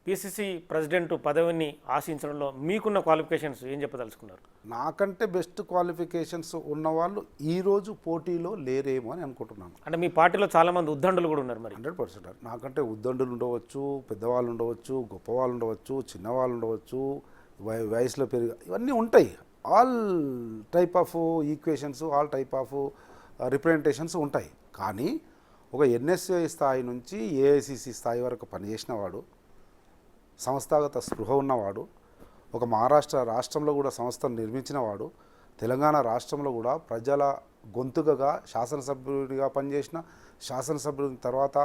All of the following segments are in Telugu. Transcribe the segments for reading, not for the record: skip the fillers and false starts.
పిసిసి ప్రెసిడెంట్ పదవిని ఆశించడంలో మీకున్న క్వాలిఫికేషన్స్ ఏం చెప్పదలుచుకున్నారు? నాకంటే బెస్ట్ క్వాలిఫికేషన్స్ ఉన్నవాళ్ళు ఈరోజు పోటీలో లేరేమో అని అనుకుంటున్నాను. అంటే మీ పార్టీలో చాలామంది ఉద్దండులు కూడా ఉన్నారు. మరి 100% నాకంటే ఉద్దండులు ఉండవచ్చు, పెద్దవాళ్ళు ఉండవచ్చు, గొప్పవాళ్ళు ఉండవచ్చు, చిన్నవాళ్ళు ఉండవచ్చు, వయసులో ఇవన్నీ ఉంటాయి. All type of equations, all type of representations ఉంటాయి. కానీ ఒక ఎన్ఎస్ఏ స్థాయి నుంచి ఏఐసిసి స్థాయి వరకు పనిచేసిన వాడు, సంస్థాగత స్పృహ ఉన్నవాడు, ఒక మహారాష్ట్ర రాష్ట్రంలో కూడా సంస్థను నిర్మించిన వాడు, తెలంగాణ రాష్ట్రంలో కూడా ప్రజల గొంతుకగా శాసనసభ్యుడిగా పనిచేసిన, శాసనసభ్యుడి తర్వాత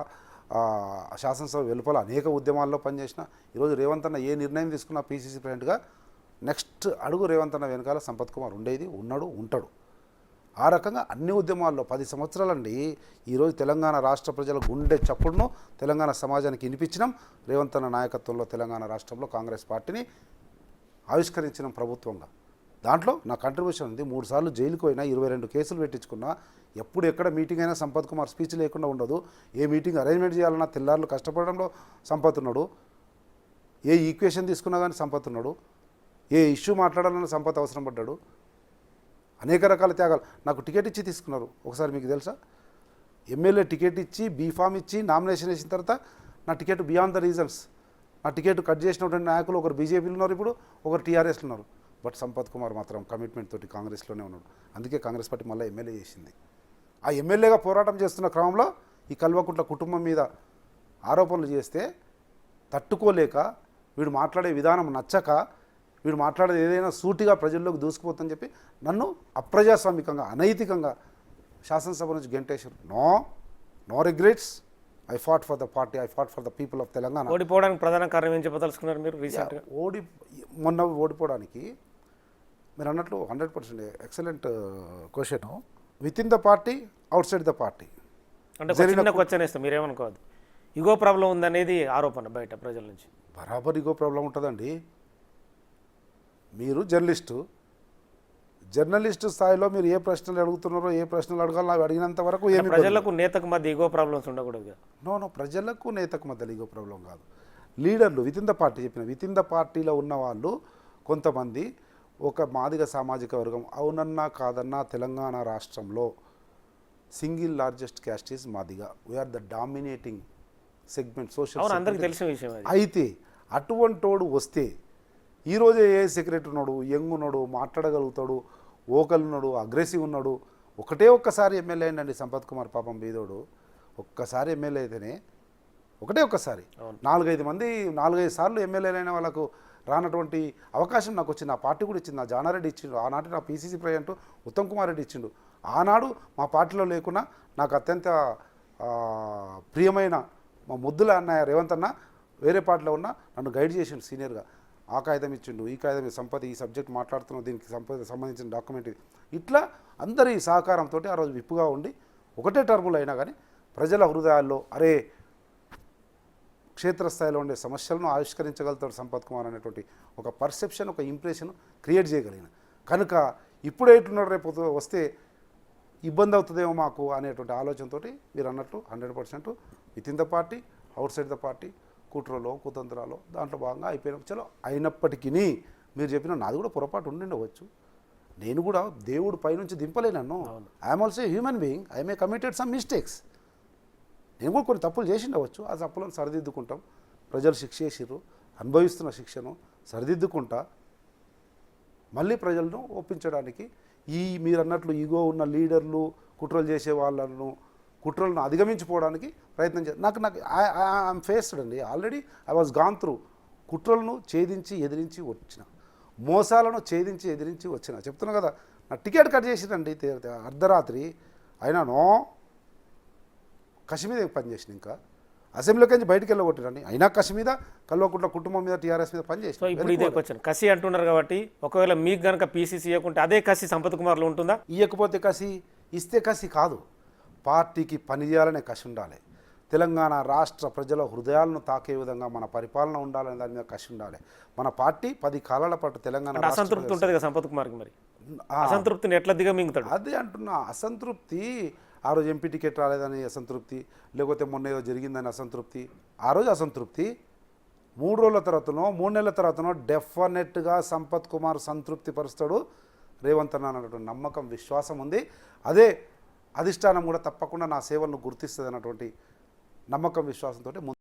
శాసనసభ వెలుపల అనేక ఉద్యమాల్లో పనిచేసిన, ఈరోజు రేవంత్ అన్న ఏ నిర్ణయం తీసుకున్నా పిసిసి ప్రెసిడెంట్గా నెక్స్ట్ అడుగు రేవంత్ అన్న వెనకాల సంపత్ కుమార్ ఉండేది, ఉన్నాడు, ఉంటాడు. ఆ రకంగా అన్ని ఉద్యమాల్లో 10 సంవత్సరాలండి. ఈరోజు తెలంగాణ రాష్ట్ర ప్రజల గుండె చప్పుడును తెలంగాణ సమాజానికి వినిపించినాం. రేవంత్ అన్న నాయకత్వంలో తెలంగాణ రాష్ట్రంలో కాంగ్రెస్ పార్టీని ఆవిష్కరించిన ప్రభుత్వంగా దాంట్లో నా కంట్రిబ్యూషన్ ఉంది. 3 సార్లు జైలుకు పోయినా, 22 కేసులు పెట్టించుకున్నా. ఎప్పుడు ఎక్కడ మీటింగ్ అయినా సంపత్ కుమార్ స్పీచ్ లేకుండా ఉండదు. ఏ మీటింగ్ అరేంజ్మెంట్ చేయాలన్నా తెల్లారులు కష్టపడడంలో సంపత్ ఉన్నాడు. ఏ ఈక్వేషన్ తీసుకున్నా కానీ సంపత్ ఉన్నాడు. ఏ ఇష్యూ మాట్లాడాలన్నా సంపత్ అవసరం పడ్డాడు. అనేక రకాల త్యాగాలు. నాకు టికెట్ ఇచ్చి తీసుకున్నారు. ఒకసారి మీకు తెలుసా, ఎమ్మెల్యే టికెట్ ఇచ్చి బీఫామ్ ఇచ్చి నామినేషన్ వేసిన తర్వాత నా టికెట్ బియాండ్ ద రీజన్స్, నా టికెట్ కట్ చేసినటువంటి నాయకులు ఒకరు బీజేపీలో ఉన్నారు, ఇప్పుడు ఒకరు టీఆర్ఎస్లో ఉన్నారు. బట్ సంపత్ కుమార్ మాత్రం కమిట్మెంట్ తోటి కాంగ్రెస్లోనే ఉన్నాడు. అందుకే కాంగ్రెస్ పార్టీ మళ్ళీ ఎమ్మెల్యే చేసింది. ఆ ఎమ్మెల్యేగా పోరాటం చేస్తున్న క్రమంలో ఈ కల్వకుంట్ల కుటుంబం మీద ఆరోపణలు చేస్తే తట్టుకోలేక, వీడు మాట్లాడే విధానం నచ్చక, వీడు మాట్లాడేది ఏదైనా సూటిగా ప్రజల్లోకి దూసుకుపోతుందని చెప్పి నన్ను అప్రజాస్వామికంగా, అనైతికంగా శాసనసభ నుంచి గెంటేశారు. No regrets. I fought for the party, I fought for the people of Telangana. ఓడిపోవడానికి ప్రధాన కారణం ఏం చెప్పదలుచుకున్నారు మీరు? రీసెంట్గా మొన్న ఓడిపోవడానికి మీరు అన్నట్లు 100% excellent question. With in the party, out side the party. అంటే చిన్న క్వశ్చన్ ఇస్తాం, మీరేమనుకోవద్దు. ఇగో ప్రాబ్లం ఉందనేది ఆరోపణ బయట ప్రజల నుంచి. బరాబర్ ఇగో ప్రాబ్లం ఉంటుందండి. మీరు జర్నలిస్టు స్థాయిలో మీరు ఏ ప్రశ్నలు అడుగుతున్నారో, ఏ ప్రశ్నలు అడగాలో అవి అడిగినంత వరకు ఏమి ప్రజలకు నేతకు మధ్య ఇగో ప్రాబ్లమ్స్ ఉండకూడదు కదా? నో, ప్రజలకు నేతకు మధ్యలో ఇగో ప్రాబ్లం కాదు. లీడర్లు with in the party, with in the పార్టీలో ఉన్న వాళ్ళు కొంతమంది, ఒక మాదిగ సామాజిక వర్గం అవునన్నా కాదన్నా తెలంగాణ రాష్ట్రంలో single largest caste is Madiga. We are the dominating segment social. అందరికీ తెలిసిన విషయం. అయితే అటువంటోడు వస్తే ఈరోజే ఏ సెక్రటరీ ఉన్నాడు, యంగ్ ఉన్నాడు, మాట్లాడగలుగుతాడు, ఓకల్ ఉన్నాడు, అగ్రెసివ్ ఉన్నాడు. ఒక్కసారి ఎమ్మెల్యే అయిందండి సంపత్ కుమార్. పాపం బీదోడు ఒక్కసారి ఎమ్మెల్యే అయితేనే, ఒక్కసారి 4-5 సార్లు ఎమ్మెల్యేలు అయిన వాళ్ళకు రానటువంటి అవకాశం నాకు వచ్చింది. నా పార్టీ కూడా ఇచ్చింది. నా జానారెడ్డి ఇచ్చిండు. ఆనాటి నా పిసిసి ప్రెసిడెంట్ ఉత్తమ్ కుమార్ రెడ్డి ఇచ్చిండు. ఆనాడు మా పార్టీలో లేకున్నా నాకు అత్యంత ప్రియమైన మా ముద్దుల అన్నయ్య రేవంత్ అన్న వేరే పార్టీలో ఉన్నా నన్ను గైడ్ చేసిండు సీనియర్గా. ఆ కాగితం ఇచ్చిండు, ఈ కాగితం, సంపద ఈ సబ్జెక్ట్ మాట్లాడుతున్నాం, దీనికి సంబంధించిన డాక్యుమెంట్ ఇది. ఇట్లా అందరి సహకారంతో ఆ రోజు విప్పుగా ఉండి ఒకటే టర్ములు అయినా కానీ ప్రజల హృదయాల్లో అరే క్షేత్రస్థాయిలో ఉండే సమస్యలను ఆవిష్కరించగలుగుతాడు సంపత్ కుమార్ అనేటువంటి ఒక పర్సెప్షన్, ఒక ఇంప్రెషన్ క్రియేట్ చేయగలిగిన. కనుక ఇప్పుడే ఎట్లున్నాడు, రేపు వస్తే ఇబ్బంది అవుతుందేమో మాకు అనేటువంటి ఆలోచనతో మీరు అన్నట్లు 100% with in the party, out side the party, కుట్రలో కుతంత్రాలో దాంట్లో భాగంగా అయిపోయిన చలో. అయినప్పటికీ మీరు చెప్పిన నాది కూడా పొరపాటు ఉండిండవచ్చు. నేను కూడా దేవుడు పైనుంచి దింపలే నన్ను. I'm also human being. I may committed some mistakes. నేను కూడా కొన్ని తప్పులు చేసిండవచ్చు. ఆ తప్పులను సరిదిద్దుకుంటాం. ప్రజలు శిక్ష చేసిర్రు, అనుభవిస్తున్న శిక్షను సరిదిద్దుకుంటా మళ్ళీ ప్రజలను ఒప్పించడానికి మీరు అన్నట్లు ఈగో ఉన్న లీడర్లు, కుట్రలు చేసే కుట్రలను అధిగమించిపోవడానికి ప్రయత్నం నాకు ఐఎమ్ ఫేస్డ్ అండి. Already I was gone through. కుట్రలను ఛేదించి ఎదిరించి వచ్చిన, మోసాలను ఛేదించి ఎదిరించి వచ్చిన. చెప్తున్నా కదా, నా టికెట్ కట్ చేసిరండి అర్ధరాత్రి. అయినా కసి మీద పనిచేసిన, ఇంకా అసెంబ్లీకి నుంచి బయటికి వెళ్ళగొట్టిరండి. అయినా కసి మీద, కల్వకుంట్ల కుటుంబం మీద, టీఆర్ఎస్ మీద పనిచేసి. సో ఇప్పుడు ఇదే క్వశ్చన్, కసి అంటున్నారు కాబట్టి ఒకవేళ మీకు కనుక పీసీసీ ఇవ్వకుంటే అదే కసి సంపత్ కుమార్లో ఉంటుందా? ఇవ్వకపోతే కసి, ఇస్తే కసి కాదు. పార్టీకి పనిచేయాలనే కసి ఉండాలి. తెలంగాణ రాష్ట్ర ప్రజల హృదయాలను తాకే విధంగా మన పరిపాలన ఉండాలనే దాని మీద కసి ఉండాలి. మన పార్టీ 10 కాలాల పాటు తెలంగాణ అసంతృప్తి ఉంటుంది కదా సంపత్ కుమార్కి. మరి అసంతృప్తిని ఎట్లా దిగమింగుతాడు? అదే అంటున్నా. అసంతృప్తి, ఆ రోజు ఎంపీ టికెట్ రాలేదని అసంతృప్తి, లేకపోతే మొన్న ఏదో జరిగిందని అసంతృప్తి. ఆ రోజు అసంతృప్తి, 3 రోజుల తర్వాతనో 3 నెలల తర్వాతనో డెఫినెట్గా సంపత్ కుమార్ సంతృప్తి పరుస్తాడు రేవంత్ అన్న అన్నటువంటి నమ్మకం విశ్వాసం ఉంది. అదే అధిష్టానం కూడా తప్పకుండా నా సేవలను గుర్తిస్తుంది అన్నటువంటి నమ్మకం విశ్వాసంతో